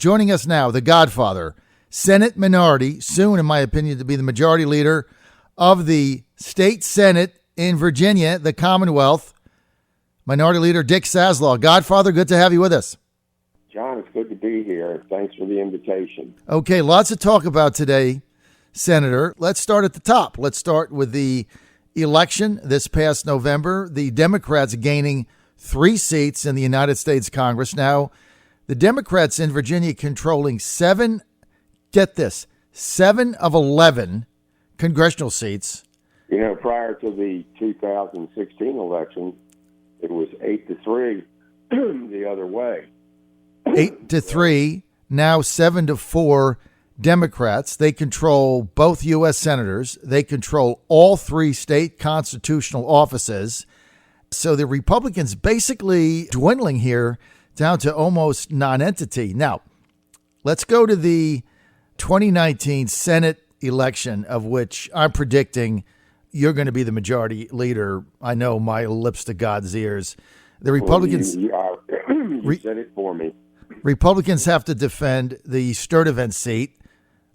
Joining us now, the Godfather, Senate minority, soon, in my opinion, to be the majority leader of the state Senate in Virginia, the Commonwealth, Minority Leader Dick Saslaw. Godfather, good to have you with us. John, it's good to be here. Thanks for the invitation. Okay, lots to talk about today, Senator. Let's start at the top. Let's start with the election this past November. The Democrats gaining 3 seats in the United States Congress. Now, the Democrats in Virginia controlling 7 of 11 congressional seats. You know, prior to the 2016 election, it was 8-3 the other way. 8-3, now 7-4 Democrats. They control both U.S. senators. They control all 3 state constitutional offices. So the Republicans basically dwindling here down to almost non-entity. Now, let's go to the 2019 Senate election, of which I'm predicting you're going to be the majority leader. I know, my lips to God's ears. The Republicans... Well, you said it for me. Republicans have to defend the Sturtevant seat.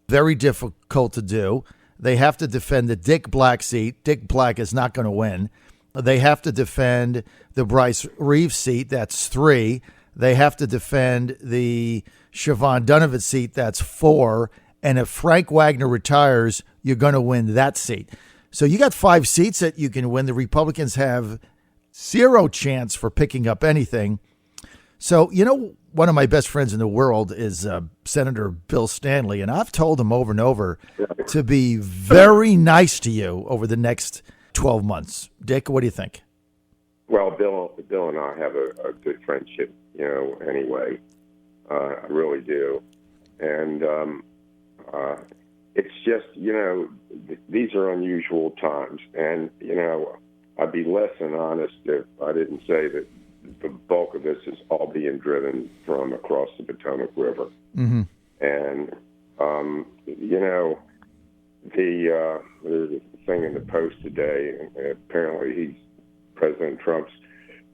Very difficult to do. They have to defend the Dick Black seat. Dick Black is not going to win. They have to defend the Bryce Reeves seat. That's 3. They have to defend the Siobhan Donovan seat. That's 4. And if Frank Wagner retires, you're going to win that seat. So you got 5 seats that you can win. The Republicans have 0 chance for picking up anything. So, you know, one of my best friends in the world is Senator Bill Stanley, and I've told him over and over to be very nice to you over the next 12 months. Dick, what do you think? Well, Bill and I have a good friendship, you know, anyway. I really do. And it's just, you know, these are unusual times. And, you know, I'd be less than honest if I didn't say that the bulk of this is all being driven from across the Potomac River. Mm-hmm. And, you know, there's a thing in the Post today, and apparently President Trump's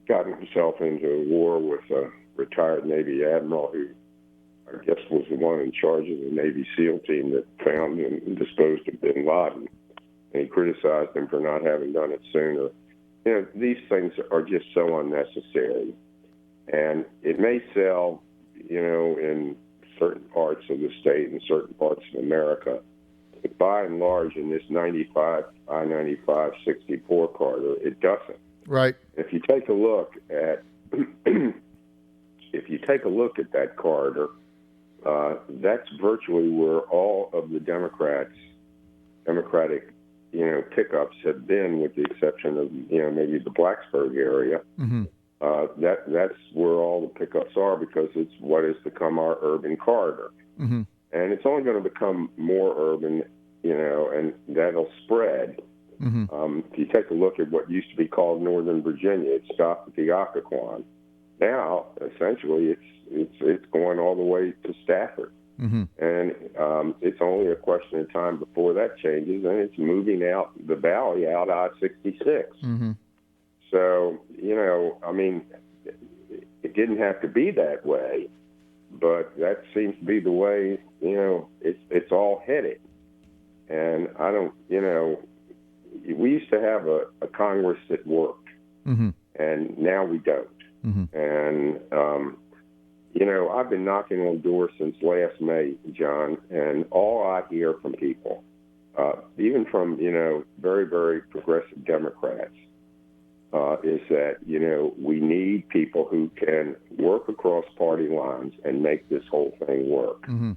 gotten himself into a war with a retired Navy admiral who I guess was the one in charge of the Navy SEAL team that found and disposed of bin Laden. And he criticized him for not having done it sooner. You know, these things are just so unnecessary. And it may sell, you know, in certain parts of the state and certain parts of America. But by and large, in this I-95, 64 corridor, it doesn't. Right. If you take a look at that corridor, that's virtually where all of the Democratic, you know, pickups have been, with the exception of, you know, maybe the Blacksburg area. Mm-hmm. That's where all the pickups are, because it's what has become our urban corridor. Mm-hmm. And it's only going to become more urban, you know, and that'll spread. Mm-hmm. If you take a look at what used to be called Northern Virginia, it stopped at the Occoquan. Now, essentially, it's going all the way to Stafford. Mm-hmm. And it's only a question of time before that changes, and it's moving out the valley, out I-66. Mm-hmm. So, you know, I mean, it didn't have to be that way, but that seems to be the way, you know, it's all headed. And I don't, you know, we used to have a Congress that worked, mm-hmm. and now we don't. Mm-hmm. And, you know, I've been knocking on doors since last May, John, and all I hear from people, even from, you know, very, very progressive Democrats, is that, you know, we need people who can work across party lines and make this whole thing work. Mm-hmm.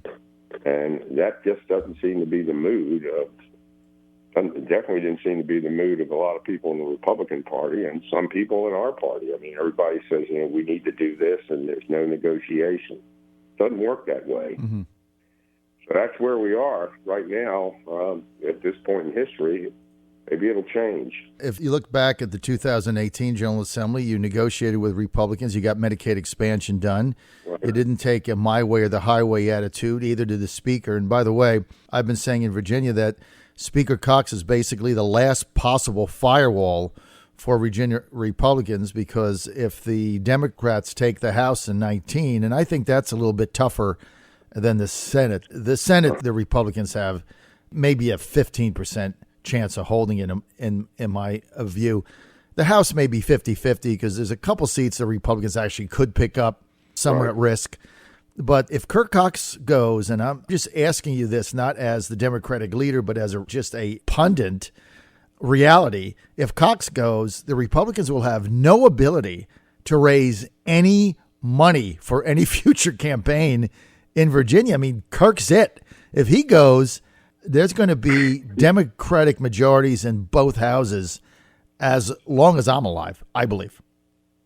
And that just doesn't seem to be the mood of, definitely didn't seem to be the mood of a lot of people in the Republican Party and some people in our party. I mean, everybody says, you know, we need to do this and there's no negotiation. It doesn't work that way. Mm-hmm. So that's where we are right now at this point in history. Maybe it'll change. If you look back at the 2018 General Assembly, you negotiated with Republicans. You got Medicaid expansion done. Right. You didn't take a my way or the highway attitude, either to the Speaker. And by the way, I've been saying in Virginia that Speaker Cox is basically the last possible firewall for Virginia Republicans, because if the Democrats take the House in 19, and I think that's a little bit tougher than the Senate. The Senate, the Republicans have maybe a 15% chance of holding it in my view. The House may be 50-50 because there's a couple seats the Republicans actually could pick up. Some are at risk. But if Kirk Cox goes, and I'm just asking you this not as the Democratic leader, but as just a pundit reality, if Cox goes, the Republicans will have no ability to raise any money for any future campaign in Virginia. I mean, Kirk's it. If he goes, there's going to be Democratic majorities in both houses as long as I'm alive, I believe.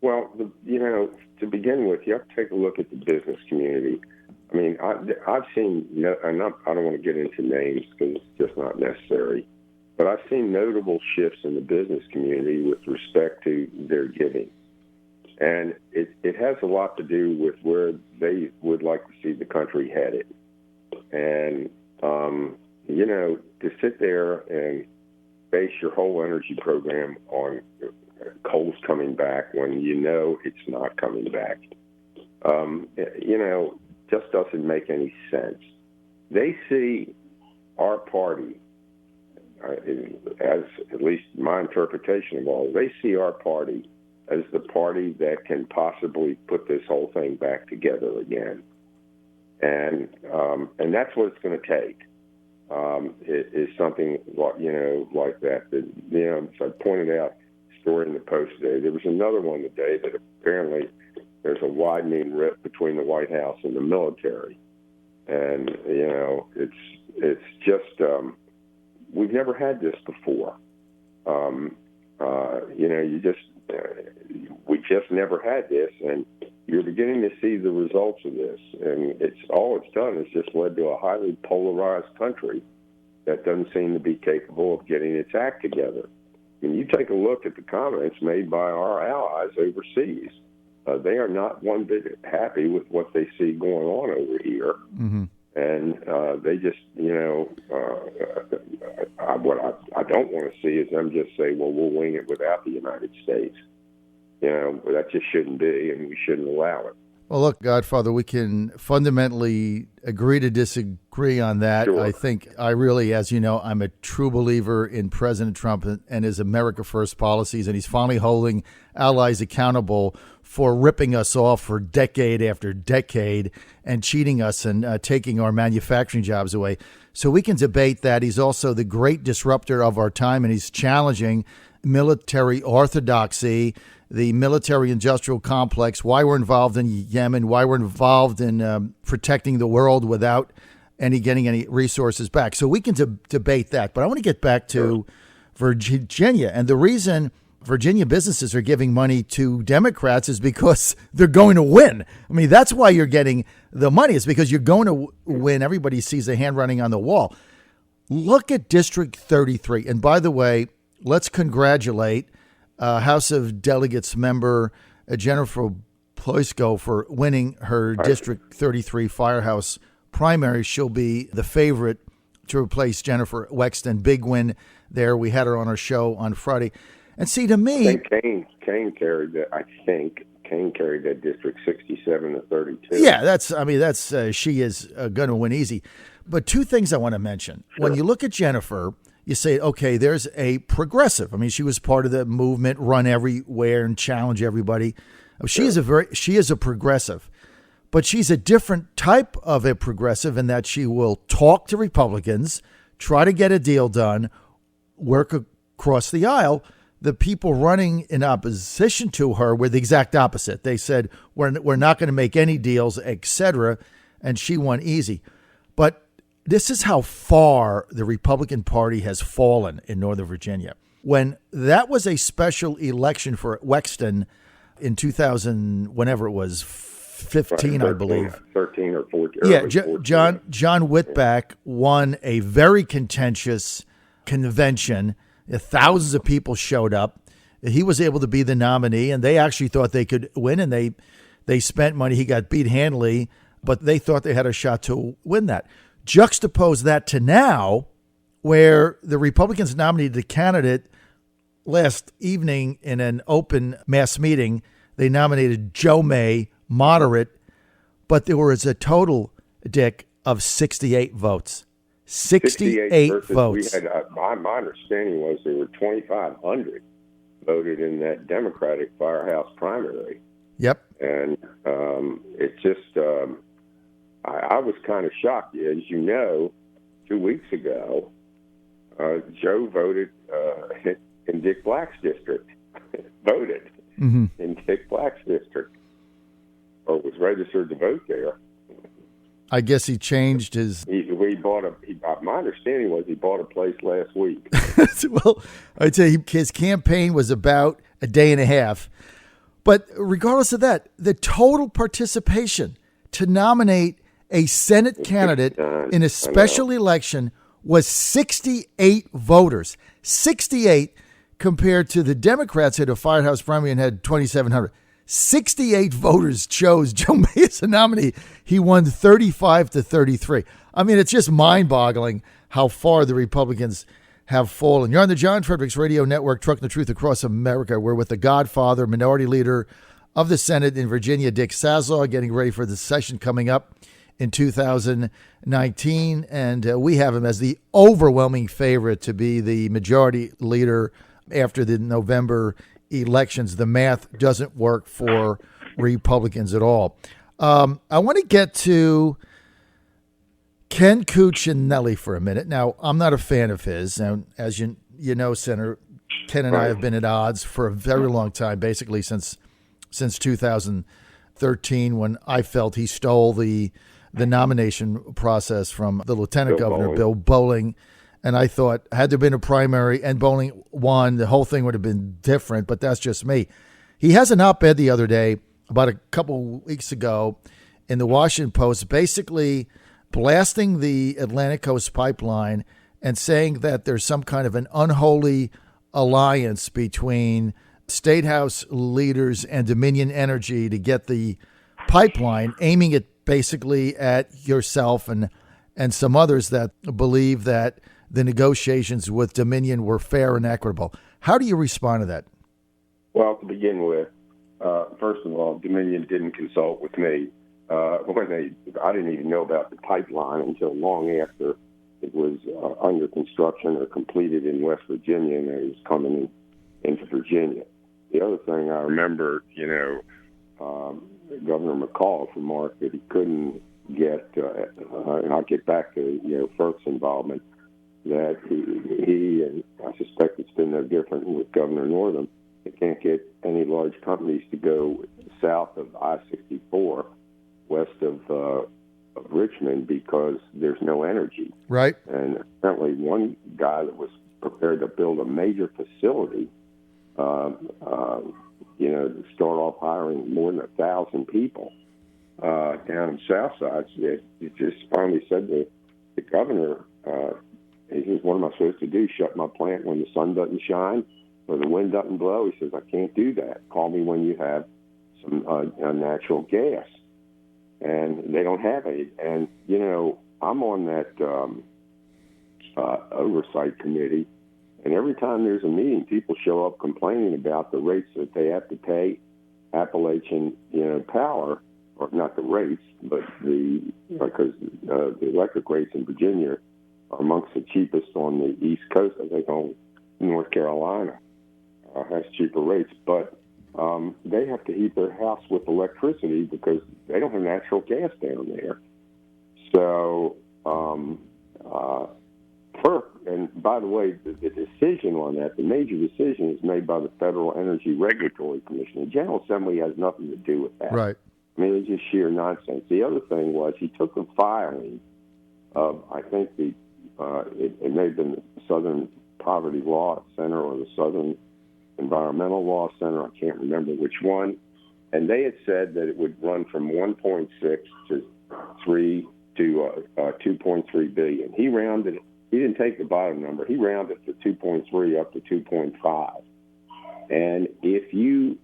Well, to begin with, you have to take a look at the business community. I mean, I've seen, and I don't want to get into names because it's just not necessary, but I've seen notable shifts in the business community with respect to their giving. And it has a lot to do with where they would like to see the country headed. And, to sit there and base your whole energy program on coal's coming back when it's not coming back, just doesn't make any sense. They see our party, as at least my interpretation of all, they see our party as the party that can possibly put this whole thing back together again. And that's what it's going to take. Is something like that. So I pointed out a story in the Post today. There was another one today that apparently there's a widening rift between the White House and the military, and it's just we've never had this before. We just never had this, and you're beginning to see the results of this. And all it's done is just led to a highly polarized country that doesn't seem to be capable of getting its act together. I mean, you take a look at the comments made by our allies overseas. They are not one bit happy with what they see going on over here. Mm-hmm. And they just, what I don't want to see is them just say, well, we'll wing it without the United States. That just shouldn't be, and we shouldn't allow it. Well, look, Godfather, we can fundamentally agree to disagree on that. Sure. I think I really, as you know, I'm a true believer in President Trump and his America First policies, and he's finally holding allies accountable for ripping us off for decade after decade and cheating us and taking our manufacturing jobs away. So we can debate that. He's also the great disruptor of our time, and he's challenging military orthodoxy, the military-industrial complex, why we're involved in Yemen, why we're involved in protecting the world without getting any resources back. So we can debate that. But I want to get back to Virginia. And the reason Virginia businesses are giving money to Democrats is because they're going to win. I mean, that's why you're getting the money. It's because you're going to win. Everybody sees the handwriting on the wall. Look at District 33. And by the way, let's congratulate House of Delegates member Jennifer Ploisko for winning her District 33 Firehouse primary. She'll be the favorite to replace Jennifer Wexton. Big win there. We had her on our show on Friday. And see, to me, Kane carried that. I think Kane carried that District 67 to 32. Yeah, she is going to win easy. But two things I want to mention. Sure. When you look at Jennifer, you say, okay, there's a progressive. I mean, she was part of the movement, run everywhere and challenge everybody. She is a progressive, but she's a different type of a progressive in that she will talk to Republicans, try to get a deal done, work across the aisle. The people running in opposition to her were the exact opposite. They said, we're not going to make any deals, etc., and she won easy. But this is how far the Republican Party has fallen in Northern Virginia. When that was a special election for Wexton in 2000, whenever it was, 15, I believe. 13 or 14. Yeah, John Whitback won a very contentious convention. Thousands of people showed up. He was able to be the nominee, and they actually thought they could win, and they spent money. He got beat handily, but they thought they had a shot to win that. Juxtapose that to now, where the Republicans nominated a candidate last evening in an open mass meeting. They nominated Joe May, moderate, but there was a total, Dick, of 68 votes. 68 votes. We had, my understanding was there were 2,500 voted in that Democratic firehouse primary. Yep. And it's just, I was kind of shocked. As you know, 2 weeks ago, Joe voted in Dick Black's district. Voted in Dick Black's district, or was registered to vote there. I guess he changed his. My understanding was he bought a place last week. Well, I'd say his campaign was about a day and a half. But regardless of that, the total participation to nominate a Senate candidate in a special election was 68 voters. 68 compared to the Democrats had a firehouse primary and had 2,700. 68 voters chose Joe May as a nominee. He won 35-33. I mean, it's just mind-boggling how far the Republicans have fallen. You're on the John Fredericks Radio Network, trucking the truth across America. We're with the Godfather, Minority Leader of the Senate in Virginia, Dick Saslaw, getting ready for the session coming up in 2019. And we have him as the overwhelming favorite to be the Majority Leader after the November elections. The math doesn't work for Republicans at all. I want to get to Ken Cuccinelli for a minute. Now, I'm not a fan of his. And as you know, Senator, Ken and I have been at odds for a very long time, basically since 2013, when I felt he stole the nomination process from the Lieutenant Governor, Bill Bolling. And I thought, had there been a primary and Bolling won, the whole thing would have been different, but that's just me. He has an op-ed the other day, about a couple weeks ago, in the Washington Post, basically blasting the Atlantic Coast Pipeline and saying that there's some kind of an unholy alliance between State House leaders and Dominion Energy to get the pipeline, aiming it basically at yourself and some others that believe that the negotiations with Dominion were fair and equitable. How do you respond to that? Well, to begin with, first of all, Dominion didn't consult with me. I didn't even know about the pipeline until long after it was under construction or completed in West Virginia, and it was coming into Virginia. The other thing I remember, Governor McCall's remark that he couldn't get, and I'll get back to FERC's involvement, that he and I suspect it's been no different with Governor Northam, they can't get any large companies to go south of I-64, west of Richmond, because there's no energy. Right. And apparently one guy that was prepared to build a major facility, to start off hiring more than 1,000 people down in Southside. It just finally said to the governor, he says, what am I supposed to do, shut my plant when the sun doesn't shine or the wind doesn't blow? He says, I can't do that. Call me when you have some natural gas. And they don't have any. And, I'm on that oversight committee, and every time there's a meeting, people show up complaining about the rates that they have to pay Appalachian, Power, or not the rates, but because the electric rates in Virginia are amongst the cheapest on the East Coast. I think on North Carolina has cheaper rates, but they have to heat their house with electricity because they don't have natural gas down there. So, FERC, and by the way, the decision on that, the major decision is made by the Federal Energy Regulatory Commission. The General Assembly has nothing to do with that. Right. I mean, it's just sheer nonsense. The other thing was he took a filing of, I think it may have been the Southern Poverty Law Center or the Southern Environmental Law Center. I can't remember which one. And they had said that it would run from 1.6 to 3 to 2.3 billion. He rounded it. He didn't take the bottom number. He rounded it to 2.3 up to 2.5. And if you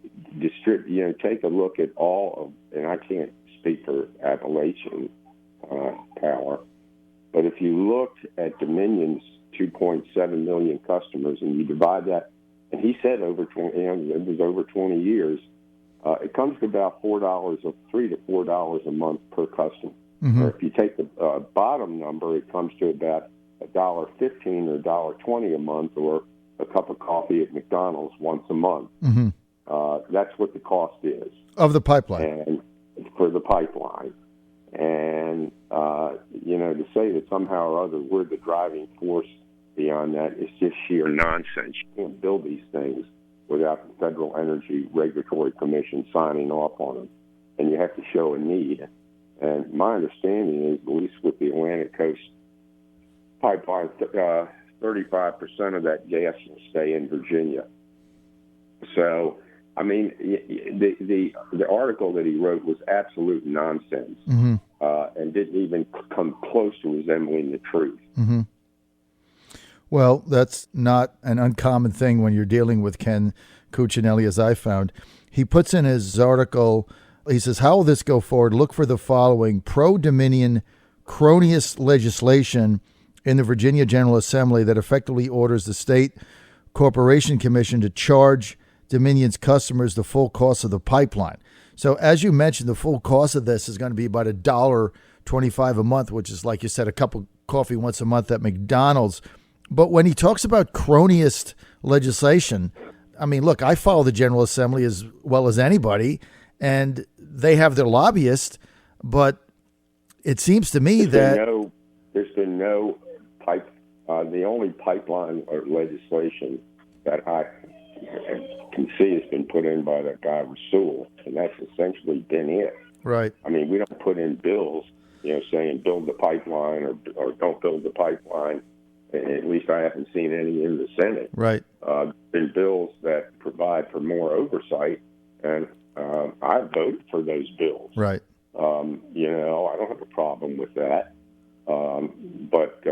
take a look at all of, and I can't speak for Appalachian Power, but if you looked at Dominion's 2.7 million customers and you divide that, and he said over 20, it was over 20 years, it comes to about $3 to $4 a month per customer. Or if you take the bottom number, it comes to about $1.15 or $1.20 a month, or a cup of coffee at McDonald's once a month. That's what the cost is of the pipeline, and for the pipeline. And to say that somehow or other we're the driving force beyond that is just sheer nonsense. You can't build these things without the Federal Energy Regulatory Commission signing off on them, and you have to show a need. And my understanding is, at least with the Atlantic Coast pipeline, 35% of that gas will stay in Virginia. So, I mean, the article that he wrote was absolute nonsense, and didn't even come close to resembling the truth. Well, that's not an uncommon thing when you're dealing with Ken Cuccinelli, as I found. He puts in his article, he says, how will this go forward? Look for the following: pro-Dominion cronyist legislation in the Virginia General Assembly that effectively orders the State Corporation Commission to charge Dominion's customers the full cost of the pipeline. So as you mentioned, the full cost of this is going to be about $1.25 a month, which is, like you said, a cup of coffee once a month at McDonald's. But when he talks about cronyist legislation, I mean, look, I follow the General Assembly as well as anybody, and they have their lobbyists, but it seems to me there's been no pipe. The only pipeline or legislation that I can see has been put in by that guy Rasul, and that's essentially been it. Right. I mean, we don't put in bills, saying build the pipeline or don't build the pipeline. At least I haven't seen any in the Senate. Right. Been bills that provide for more oversight, and I voted for those bills. Right. I don't have a problem with that. But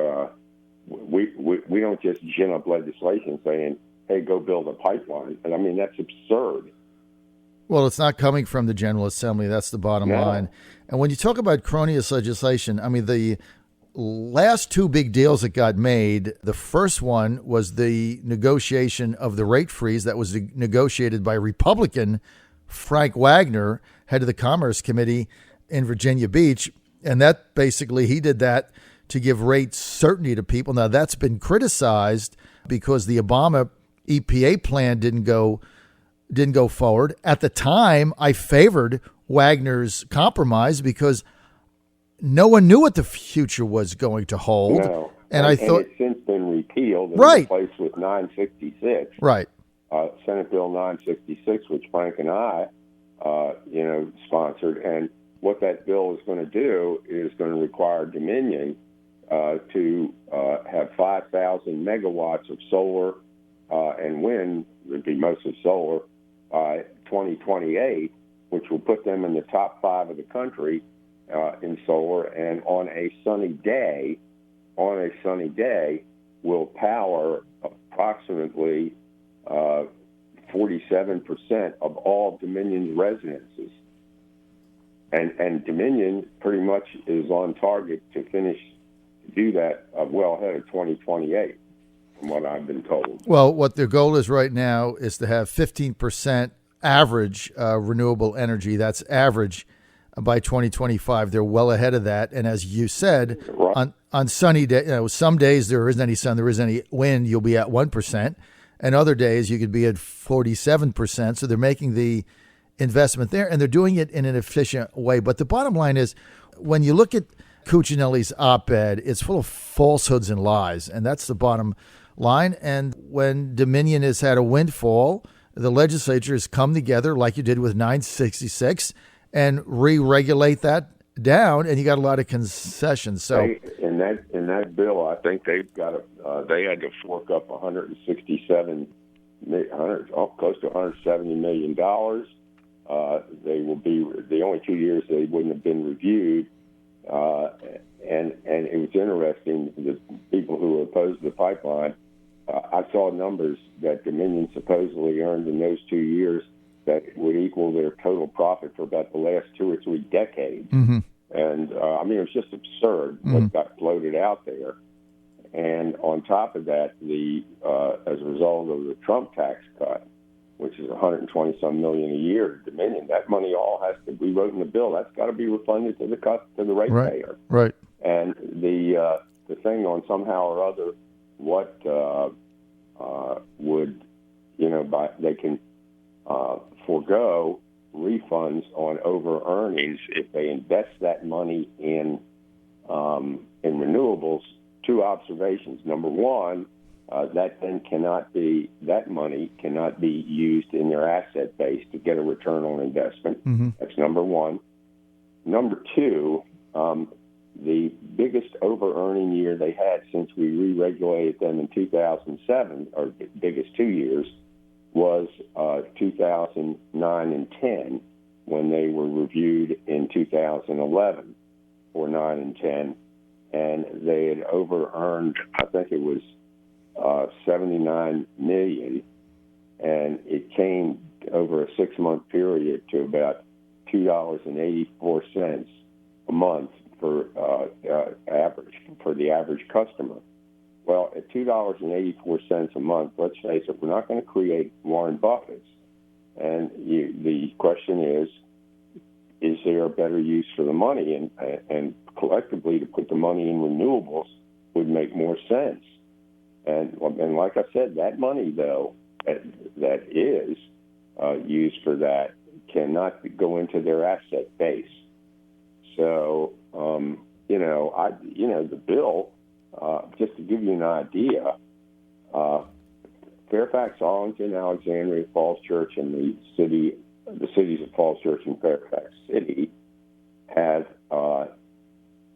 we don't just gin up legislation saying, hey, go build a pipeline. And I mean, that's absurd. Well, it's not coming from the General Assembly. That's the bottom line. And when you talk about cronyist legislation, I mean, the last two big deals that got made, the first one was the negotiation of the rate freeze that was negotiated by Republican Frank Wagner, head of the Commerce Committee in Virginia Beach. And that basically, he did that to give rate certainty to people. Now, that's been criticized because the Obama EPA plan didn't go forward. At the time, I favored Wagner's compromise because no one knew what the future was going to hold. No. And I thought it's since been repealed and replaced with 966. Right. Senate Bill 966, which Frank and I, sponsored. And what that bill is going to do is going to require Dominion to have 5,000 megawatts of solar and wind, would be mostly solar, by 2028, which will put them in the top 5 of the country in solar. And on a sunny day, will power approximately 47% of all Dominion's residences. And Dominion pretty much is on target to do that well ahead of 2028, from what I've been told. Well, what their goal is right now is to have 15% average renewable energy. That's average by 2025. They're well ahead of that. And as you said, on sunny days, some days there isn't any sun, there isn't any wind, you'll be at 1%. And other days you could be at 47%. So they're making the investment there, and they're doing it in an efficient way. But the bottom line is, when you look at Cuccinelli's op-ed, it's full of falsehoods and lies, and that's the bottom line. And when Dominion has had a windfall, the legislature has come together, like you did with 966, and re-regulate that down, and you got a lot of concessions. So in that bill, I think they had to fork up close to $170 million. They will be the only 2 years they wouldn't have been reviewed. And it was interesting, the people who opposed the pipeline, I saw numbers that Dominion supposedly earned in those 2 years that would equal their total profit for about the last 2 or 3 decades. Mm-hmm. And, it was just absurd what got floated out there. And on top of that, as a result of the Trump tax cut, which is 120-some million a year to Dominion. That money all has to be wrote in the bill. That's got to be refunded to the ratepayer. Right. And the thing on somehow or other, what would they can forego refunds on over earnings if they invest that money in renewables. Two observations. Number one, that money cannot be used in their asset base to get a return on investment. Mm-hmm. That's number one. Number two, the biggest over-earning year they had since we re-regulated them in 2007, or the biggest 2 years, was 2009 and 10, when they were reviewed in 2011 for 9 and 10, and they had over-earned, I think it was $79 million, and it came over a 6-month period to about $2.84 a month for the average customer. Well, at $2.84 a month, let's face it, we're not going to create Warren Buffett's. And the question is there a better use for the money? And collectively, to put the money in renewables would make more sense. And like I said, that money, though, that is used for that cannot go into their asset base. So, the bill, just to give you an idea, Fairfax, Arlington, Alexandria, Falls Church, and the cities of Falls Church and Fairfax City have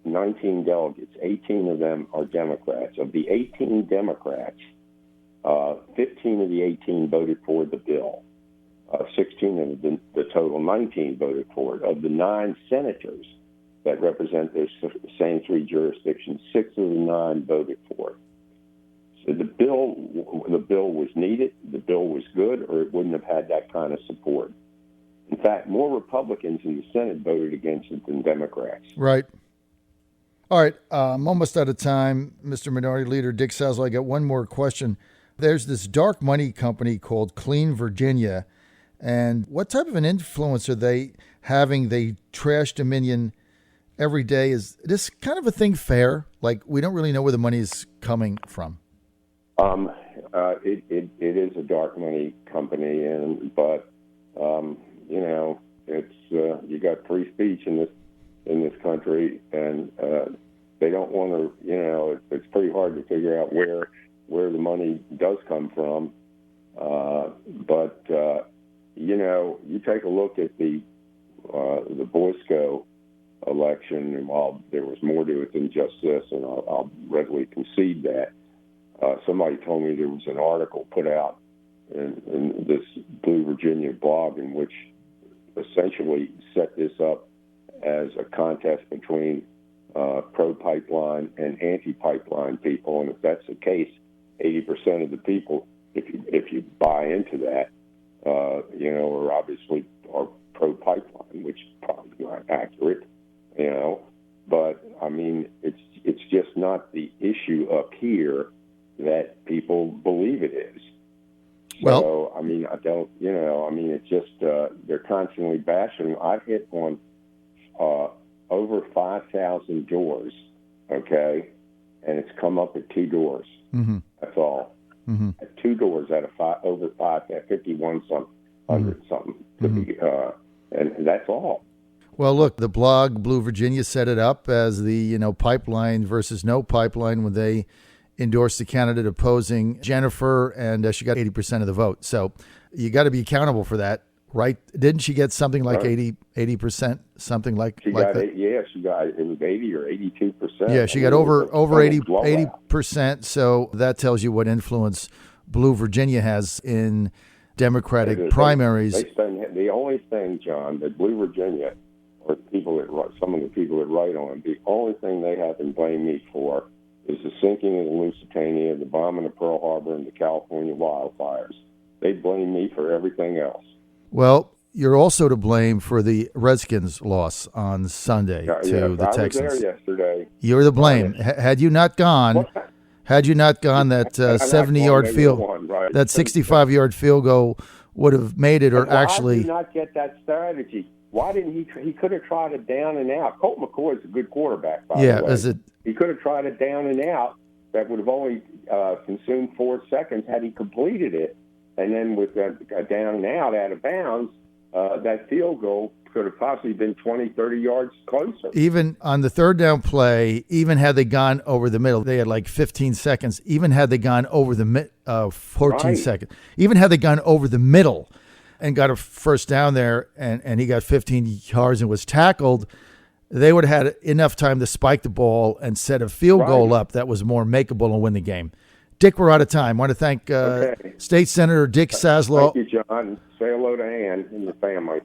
19 delegates. 18 of them are Democrats. Of the 18 Democrats, 15 of the 18 voted for the bill. 16 of the total 19 voted for it. Of the 9 senators that represent those same 3 jurisdictions, 6 of the 9 voted for it. So the bill was needed, the bill was good, or it wouldn't have had that kind of support. In fact, more Republicans in the Senate voted against it than Democrats. Right. All right, I'm almost out of time. Mr. Minority Leader Dick Saslaw, I got one more question. There's this dark money company called Clean Virginia, and what type of an influence are they having? They trash Dominion every day. Is this kind of a thing fair? Like, we don't really know where the money is coming from. It is a dark money company, but it's you got free speech in this country, and they don't want to. It's pretty hard to figure out where the money does come from. But you take a look at the Boisco election, and while there was more to it than just this, and I'll readily concede that, somebody told me there was an article put out in this Blue Virginia blog in which essentially set this up as a contest between pro-pipeline and anti-pipeline people. And if that's the case, 80% of the people, if you buy into that, are obviously are pro-pipeline, which is probably not accurate, But, I mean, it's just not the issue up here that people believe it is. So, I mean, it's just they're constantly bashing. I've hit on over 5,000 doors, okay, and it's come up at 2 doors. Mm-hmm. That's all. Mm-hmm. At 2 doors out of over 51-something, 100-something, to be, and that's all. Well, look, the blog Blue Virginia set it up as the, pipeline versus no pipeline when they endorsed the candidate opposing Jennifer, and she got 80% of the vote. So you got to be accountable for that, right? Didn't she get something like 80%, something like she like got that? She got, it was 80 or 82%. Yeah, she got over 80%. So that tells you what influence Blue Virginia has in Democratic primaries. They spend the only thing, John, that Blue Virginia, or some of the people that write on, the only thing they have to blame me for is the sinking of the Lusitania, the bombing of Pearl Harbor, and the California wildfires. They blame me for everything else. Well, you're also to blame for the Redskins' loss on Sunday to the Texans. I was there yesterday. You're the blame. Had you not gone, that 70-yard field, that 65-yard field goal would have made it, or And why actually. did he not get that strategy? Why didn't he? He could have tried it down and out. Colt McCoy's a good quarterback, by the way. He could have tried it down and out. That would have only consumed 4 seconds had he completed it. And then with a down and out of bounds, that field goal could have possibly been 20, 30 yards closer. Even on the third down play, even had they gone over the middle, they had like 15 seconds. Even had they gone over the 14 seconds. Even had they gone over the middle and got a first down there, and he got 15 yards and was tackled, they would have had enough time to spike the ball and set a field goal up that was more makeable and win the game. Dick, we're out of time. I want to thank State Senator Dick Saslaw. Thank you, John. Say hello to Ann and the family.